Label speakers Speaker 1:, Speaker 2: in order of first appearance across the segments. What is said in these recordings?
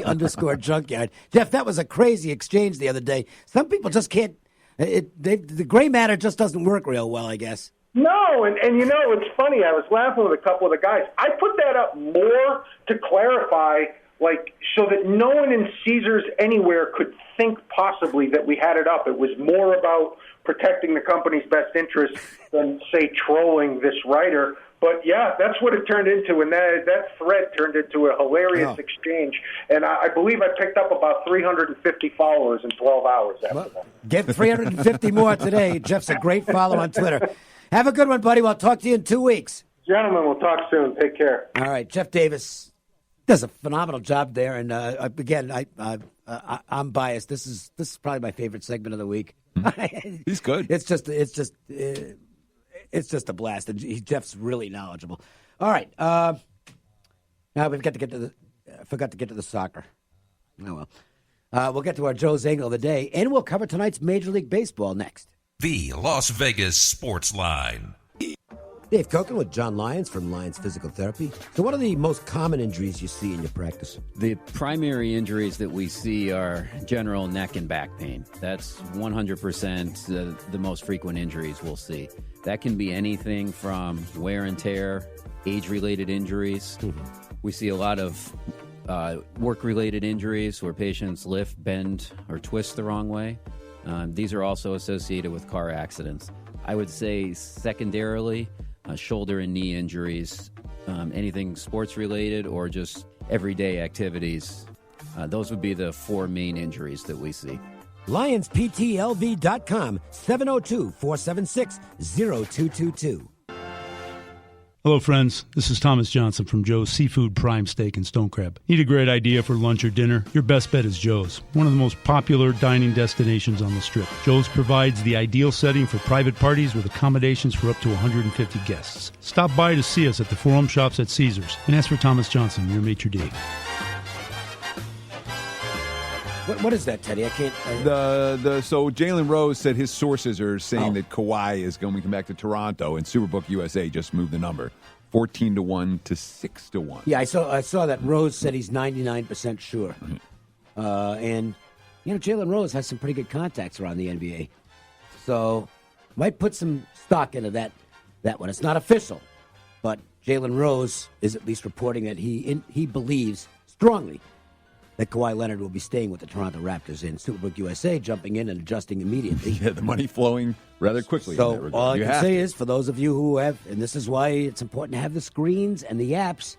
Speaker 1: LV_junkyard. Jeff, that was a crazy exchange the other day. Some people just can't. The gray matter just doesn't work real well, I guess.
Speaker 2: No, and it's funny. I was laughing with a couple of the guys. I put that up more to clarify, so that no one in Caesars anywhere could think possibly that we had it up. It was more about protecting the company's best interest than, say, trolling this writer. But, yeah, that's what it turned into, and that thread turned into a hilarious exchange. And I believe I picked up about 350 followers in 12 hours after that.
Speaker 1: Get 350 more today. Jeff's a great follow on Twitter. Have a good one, buddy. We'll talk to you in 2 weeks.
Speaker 2: Gentlemen, we'll talk soon. Take care.
Speaker 1: All right, Jeff Davis does a phenomenal job there. And, again, I'm biased. This is probably my favorite segment of the week.
Speaker 3: He's good.
Speaker 1: It's just a blast, and Jeff's really knowledgeable. All right, now we've got to get to the. Forgot to get to the soccer. Oh well, we'll get to our Joe's Angle of the Day, and we'll cover tonight's Major League Baseball next.
Speaker 4: The Las Vegas Sportsline.
Speaker 1: Dave Cokin with John Lyons from Lyons Physical Therapy. So what are the most common injuries you see in your practice?
Speaker 5: The primary injuries that we see are general neck and back pain. That's 100% the most frequent injuries we'll see. That can be anything from wear and tear, age-related injuries. Mm-hmm. We see a lot of work-related injuries where patients lift, bend, or twist the wrong way. These are also associated with car accidents. I would say secondarily, shoulder and knee injuries, anything sports-related or just everyday activities. Those would be the four main injuries that we see.
Speaker 1: LionsPTLV.com, 702-476-0222.
Speaker 6: Hello, friends. This is Thomas Johnson from Joe's Seafood Prime Steak and Stone Crab. Need a great idea for lunch or dinner? Your best bet is Joe's, one of the most popular dining destinations on the Strip. Joe's provides the ideal setting for private parties with accommodations for up to 150 guests. Stop by to see us at the Forum Shops at Caesars and ask for Thomas Johnson, your maitre d'.
Speaker 1: What is that, Teddy? I can't.
Speaker 3: So Jalen Rose said his sources are saying that Kawhi is going to come back to Toronto, and Superbook USA just moved the number 14-1 to 6-1.
Speaker 1: Yeah, I saw that Rose said he's 99% sure, and Jalen Rose has some pretty good contacts around the NBA, so might put some stock into that one. It's not official, but Jalen Rose is at least reporting that he believes strongly that Kawhi Leonard will be staying with the Toronto Raptors, in Superbook USA jumping in and adjusting immediately.
Speaker 3: Yeah, the money flowing rather quickly.
Speaker 1: So all I can say is, for those of you who have, and this is why it's important to have the screens and the apps,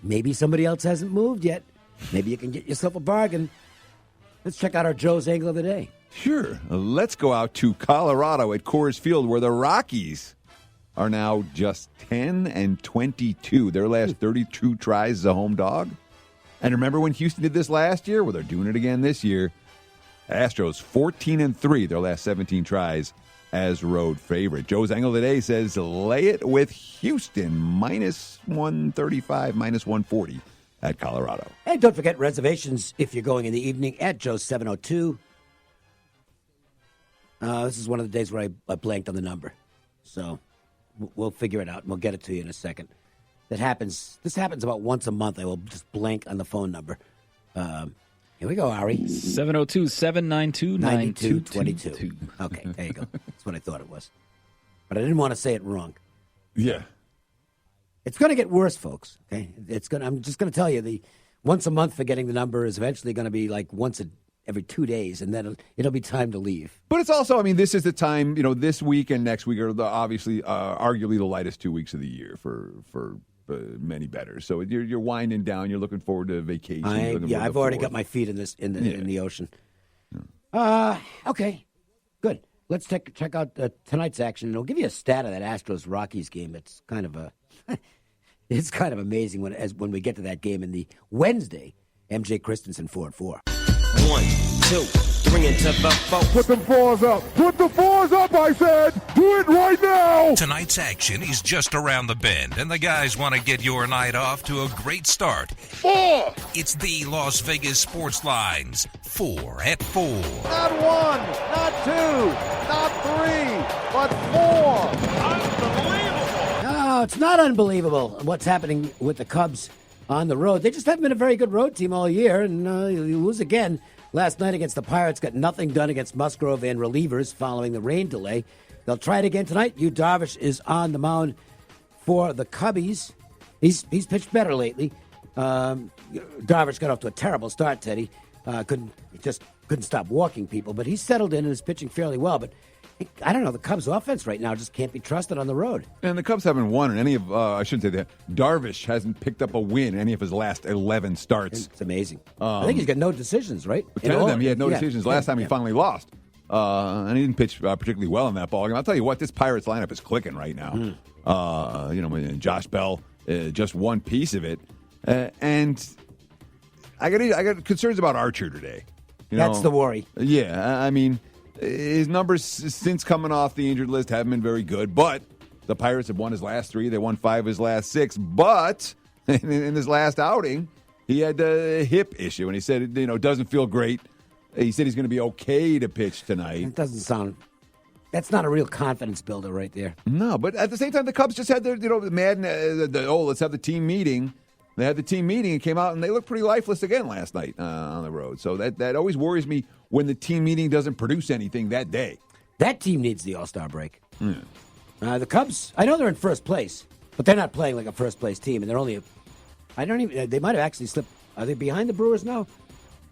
Speaker 1: maybe somebody else hasn't moved yet. Maybe you can get yourself a bargain. Let's check out our Joe's Angle of the Day.
Speaker 3: Sure. Let's go out to Colorado at Coors Field, where the Rockies are now just 10-22. Their last 32 tries as a home dog. And remember when Houston did this last year? Well, they're doing it again this year. Astros 14-3, their last 17 tries as road favorite. Joe's Angle today says lay it with Houston, -135, -140 at Colorado.
Speaker 1: And don't forget reservations if you're going in the evening at Joe's 702. This is one of the days where I blanked on the number. So we'll figure it out, and we'll get it to you in a second. This happens about once a month. I will just blank on the phone number. Here we go, Ari.
Speaker 5: 702-792-9222.
Speaker 1: Okay, there you go. That's what I thought it was. But I didn't want to say it wrong.
Speaker 3: Yeah.
Speaker 1: It's going to get worse, folks. Okay, I'm just going to tell you, the once a month forgetting the number is eventually going to be like every 2 days, and then it'll be time to leave.
Speaker 3: But it's also, this is the time, this week and next week are obviously arguably the lightest 2 weeks of the year for many bettors. So you're winding down. You're looking forward to vacation.
Speaker 1: I've already got my feet in the ocean. Yeah. Okay, good. Let's check out tonight's action. It'll give you a stat of that Astros-Rockies game. It's kind of it's kind of amazing when we get to that game in the Wednesday. MJ Christensen 4-4.
Speaker 7: 1, 2, 3 into the 4.
Speaker 8: Put the fours up. Put the fours up, I said. Do it right now.
Speaker 4: Tonight's action is just around the bend, and the guys want to get your night off to a great start.
Speaker 8: 4.
Speaker 4: It's the Las Vegas Sportsline's 4 at 4.
Speaker 8: Not 1, not 2, not 3, but 4.
Speaker 1: Unbelievable. No, it's not unbelievable what's happening with the Cubs on the road. They just haven't been a very good road team all year, and you lose again last night against the Pirates. Got nothing done against Musgrove and relievers following the rain delay. They'll try it again tonight. Yu Darvish is on the mound for the Cubbies. He's pitched better lately. Darvish got off to a terrible start, Teddy. Couldn't stop walking people, but he's settled in and is pitching fairly well. But I don't know, the Cubs' offense right now just can't be trusted on the road.
Speaker 3: And the Cubs haven't won in any of, I shouldn't say that, Darvish hasn't picked up a win in any of his last 11 starts.
Speaker 1: It's amazing. I think he's got no decisions, right?
Speaker 3: 10 of them, he had no decisions last time he finally lost. And he didn't pitch particularly well in that ball game. I'll tell you what, this Pirates lineup is clicking right now. Josh Bell, just one piece of it. And I got concerns about Archer today.
Speaker 1: That's the worry.
Speaker 3: Yeah, I mean, his numbers since coming off the injured list haven't been very good, but the Pirates have won his last 3. They won 5 of his last 6. But in his last outing, he had a hip issue, and he said, it doesn't feel great. He said he's going to be okay to pitch tonight.
Speaker 1: It doesn't sound... That's not a real confidence builder right there.
Speaker 3: No, but at the same time, the Cubs just had their, let's have the team meeting. They had the team meeting and came out, and they looked pretty lifeless again last night on the road. So that always worries me when the team meeting doesn't produce anything that day.
Speaker 1: That team needs the All-Star break. The Cubs, I know they're in first place, but they're not playing like a first-place team, and they're only they might have actually slipped. Are they behind the Brewers now?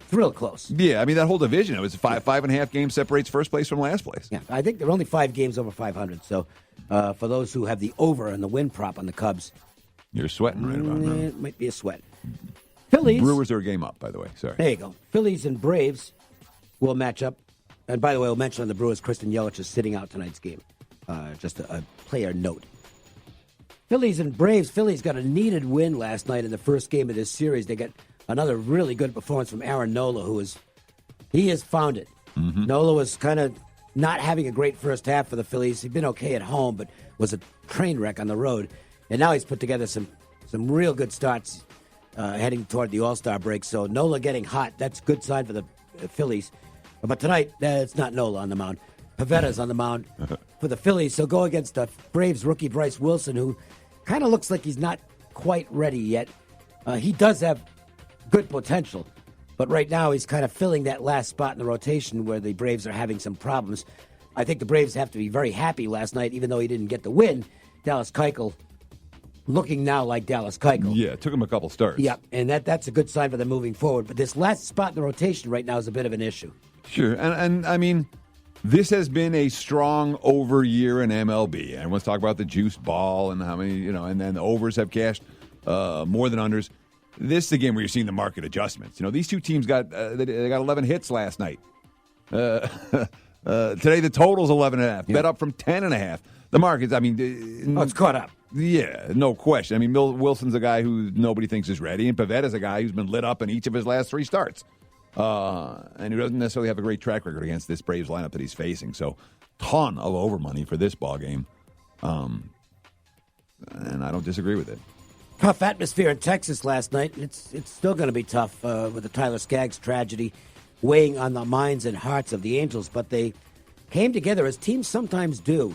Speaker 1: It's real close.
Speaker 3: Yeah, I mean, that whole division, it was 5.5 games separates first place from last place.
Speaker 1: Yeah, I think they're only 5 games over 500. So for those who have the over and the win prop on the Cubs,
Speaker 3: you're sweating right about now.
Speaker 1: It might be a sweat. Phillies.
Speaker 3: Brewers are a game up, by the way. Sorry.
Speaker 1: There you go. Phillies and Braves will match up. And by the way, we'll mention on the Brewers, Kristen Yelich is sitting out tonight's game. Just a player note. Phillies and Braves. Phillies got a needed win last night in the first game of this series. They got another really good performance from Aaron Nola, he has found it. Nola was kind of not having a great first half for the Phillies. He'd been okay at home, but was a train wreck on the road. And now he's put together some real good starts heading toward the All-Star break. So Nola getting hot, that's a good sign for the Phillies. But tonight, it's not Nola on the mound. Pavetta's on the mound for the Phillies. So go against the Braves rookie Bryce Wilson, who kind of looks like he's not quite ready yet. He does have good potential, but right now he's kind of filling that last spot in the rotation where the Braves are having some problems. I think the Braves have to be very happy last night, even though he didn't get the win. Dallas Keuchel looking now like Dallas Keuchel.
Speaker 3: Yeah, it took him a couple starts.
Speaker 1: Yeah, and that's a good sign for them moving forward. But this last spot in the rotation right now is a bit of an issue.
Speaker 3: Sure, and I mean, this has been a strong over year in MLB. Everyone's talking about the juice ball and how many, and then the overs have cashed more than unders. This is the game where you're seeing the market adjustments. These two teams got 11 hits last night. Today the total's 11.5. Bet up from 10.5. The markets, I mean,
Speaker 1: it's caught up.
Speaker 3: Yeah, no question. I mean, Wilson's a guy who nobody thinks is ready, and Pavetta's a guy who's been lit up in each of his last 3 starts, and who doesn't necessarily have a great track record against this Braves lineup that he's facing. So, ton of over money for this ball game, and I don't disagree with it.
Speaker 1: Tough atmosphere in Texas last night. It's still going to be tough with the Tyler Skaggs tragedy weighing on the minds and hearts of the Angels, but they came together as teams sometimes do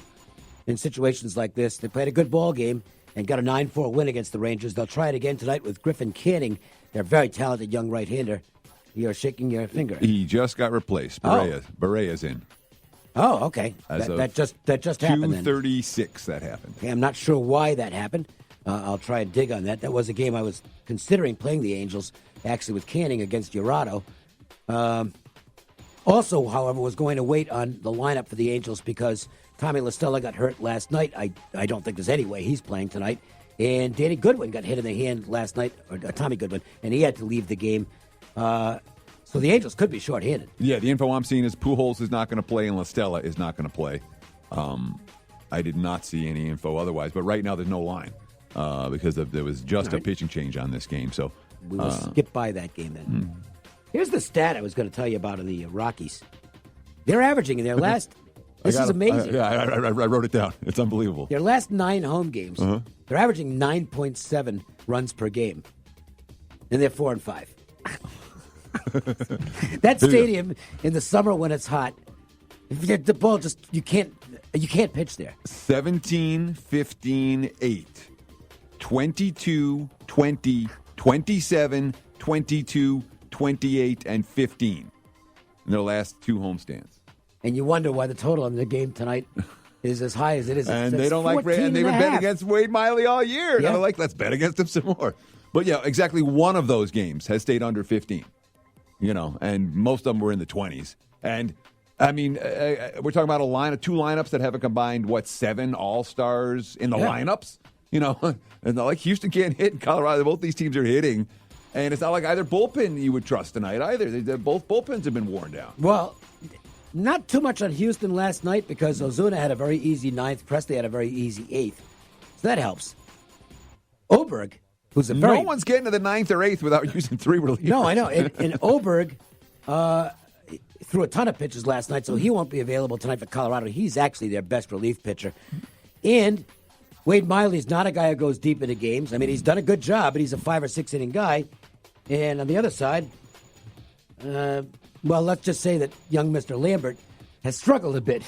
Speaker 1: in situations like this. They played a good ball game and got a 9-4 win against the Rangers. They'll try it again tonight with Griffin Canning, their very talented young right-hander. You're shaking your finger.
Speaker 3: He just got replaced. Berea's in.
Speaker 1: Oh, okay. That just happened then.
Speaker 3: 2:36 that happened.
Speaker 1: Okay, I'm not sure why that happened. I'll try and dig on that. That was a game I was considering playing the Angels, actually with Canning against Jurado. Also, however, was going to wait on the lineup for the Angels because Tommy La Stella got hurt last night. I don't think there's any way he's playing tonight. And Danny Goodwin got hit in the hand last night, or Tommy Goodwin, and he had to leave the game. So the Angels could be shorthanded. Yeah,
Speaker 3: the info I'm seeing is Pujols is not going to play and La Stella is not going to play. I did not see any info otherwise, but right now there's no line because there was just a pitching change on this game. So
Speaker 1: we will skip by that game then. Here's the stat I was going to tell you about in the Rockies. They're averaging in their last... This is amazing.
Speaker 3: I wrote it down. It's unbelievable.
Speaker 1: Their last 9 home games, they're averaging 9.7 runs per game. And they're 4-5. That stadium in the summer when it's hot, the ball just you can't pitch there.
Speaker 3: 17-15-8, 22-20-12, 27, 22, 28, and 15 in their last 2 homestands.
Speaker 1: And you wonder why the total on the game tonight is as high as it is.
Speaker 3: And
Speaker 1: It's
Speaker 3: they don't like Brady, and they've been betting against Wade Miley all year.
Speaker 1: Yeah.
Speaker 3: They're like, let's bet against him some more. But yeah, exactly one of those games has stayed under 15. And most of them were in the 20s. And I mean, we're talking about two lineups that have a combined 7 all-stars in the lineups. And like Houston can't hit, and Colorado, both these teams are hitting. And it's not like either bullpen you would trust tonight either. Both bullpens have been worn down.
Speaker 1: Well, not too much on Houston last night because Ozuna had a very easy 9th. Presley had a very easy 8th. So that helps. Oberg, who's
Speaker 3: No one's getting to the 9th or 8th without using 3 relievers.
Speaker 1: No, I know. And Oberg threw a ton of pitches last night, so he won't be available tonight for Colorado. He's actually their best relief pitcher. And Wade Miley's not a guy who goes deep into games. I mean, he's done a good job, but he's a 5 or 6 inning guy. And on the other side, well, let's just say that young Mr. Lambert has struggled a bit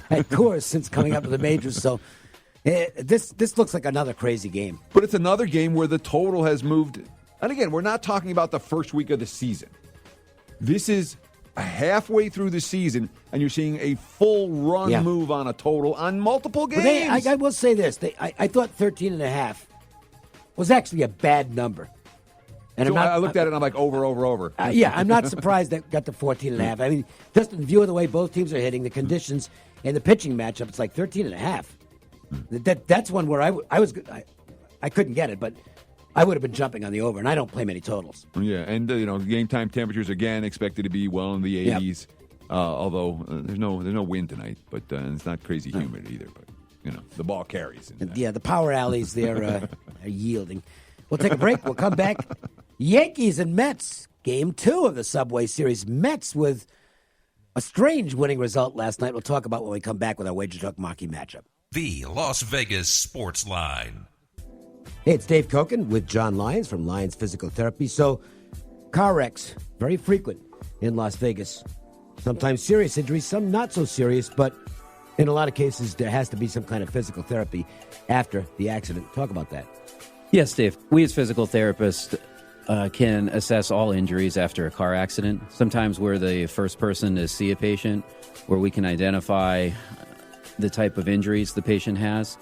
Speaker 1: at Coors since coming up to the majors. So this looks like another crazy game.
Speaker 3: But it's another game where the total has moved. And again, we're not talking about the first week of the season. This is halfway through the season, and you're seeing a full run move on a total on multiple games.
Speaker 1: I will say this. I thought 13.5 was actually a bad number. And
Speaker 3: So I looked at it and I'm like, over.
Speaker 1: I'm not surprised that got to 14.5. I mean, just in view of the way both teams are hitting, the conditions, and the pitching matchup, it's like 13.5. That's one where I couldn't get it, but I would have been jumping on the over, and I don't play many totals.
Speaker 3: Yeah, and game time temperatures again expected to be well in the 80s. Although there's no wind tonight, but it's not crazy humid either. But the ball carries.
Speaker 1: The power alleys there are yielding. We'll take a break. We'll come back. Yankees and Mets, Game 2 of the Subway Series. Mets with a strange winning result last night. We'll talk about when we come back with our WagerTalk Marquee matchup.
Speaker 4: The Las Vegas Sports Line.
Speaker 1: Hey, it's Dave Cokin with John Lyons from Lyons Physical Therapy. So, car wrecks, very frequent in Las Vegas. Sometimes serious injuries, some not so serious, but in a lot of cases, there has to be some kind of physical therapy after the accident. Talk about that.
Speaker 5: Yes, Dave. We as physical therapists can assess all injuries after a car accident. Sometimes we're the first person to see a patient where we can identify the type of injuries the patient has.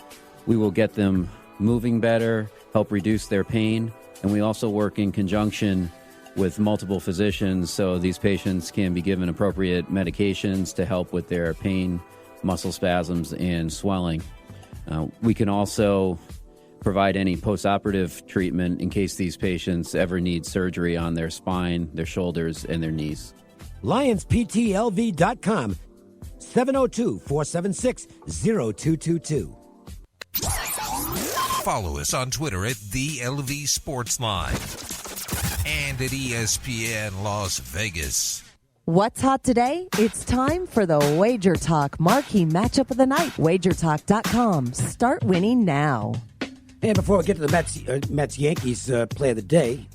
Speaker 5: We will get them moving better, help reduce their pain, and we also work in conjunction with multiple physicians so these patients can be given appropriate medications to help with their pain, muscle spasms, and swelling. We can also provide any postoperative treatment in case these patients ever need surgery on their spine, their shoulders, and their knees.
Speaker 1: LionsPTLV.com, 702-476-0222.
Speaker 4: Follow us on Twitter at the LV Sportsline and at ESPN Las Vegas.
Speaker 9: What's hot today? It's time for the WagerTalk Marquee Matchup of the Night. WagerTalk.com. Start winning now.
Speaker 1: And before we get to the Mets-Yankees play of the day,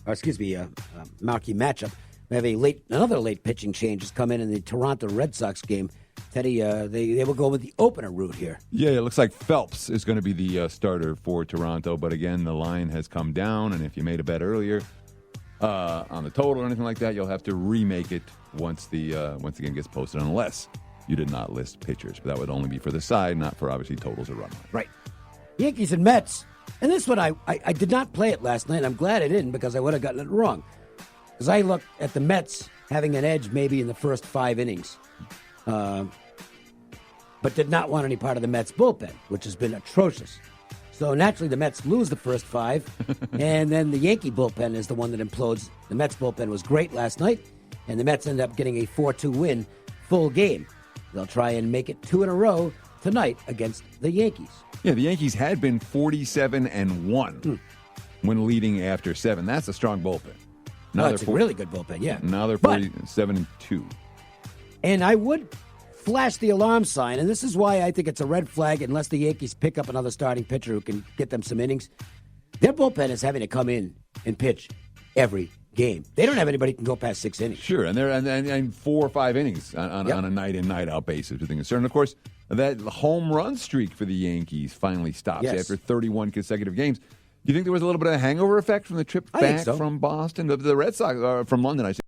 Speaker 1: Marquee matchup, we have another late pitching change has come in the Toronto Red Sox game. Teddy, they will go with the opener route here.
Speaker 3: Yeah, it looks like Phelps is going to be the starter for Toronto. But again, the line has come down, and if you made a bet earlier on the total or anything like that, you'll have to remake it once the game gets posted, unless you did not list pitchers. But that would only be for the side, not for obviously totals or run line.
Speaker 1: Right. Yankees and Mets. And this one, I did not play it last night. I'm glad I didn't because I would have gotten it wrong. Because I looked at the Mets having an edge maybe in the first 5 innings. But did not want any part of the Mets bullpen, which has been atrocious. So naturally the Mets lose the first 5, and then the Yankee bullpen is the one that implodes. The Mets bullpen was great last night, and the Mets end up getting a 4-2 win, full game. They'll try and make it 2 in a row tonight against the Yankees.
Speaker 3: Yeah, the Yankees had been 47-1 when leading after 7. That's a strong bullpen.
Speaker 1: Now it's a really good bullpen, yeah.
Speaker 3: Now they're 47-2.
Speaker 1: And I would flash the alarm sign, and this is why I think it's a red flag unless the Yankees pick up another starting pitcher who can get them some innings. Their bullpen is having to come in and pitch every game. They don't have anybody who can go past 6 innings.
Speaker 3: Sure, and they're and 4 or 5 innings on a night-in, night-out basis with the concern. Of course, that home run streak for the Yankees finally stops after 31 consecutive games. Do you think there was a little bit of a hangover effect from the trip
Speaker 1: I think
Speaker 3: back
Speaker 1: so.
Speaker 3: from Boston? The Red Sox, from London, I say.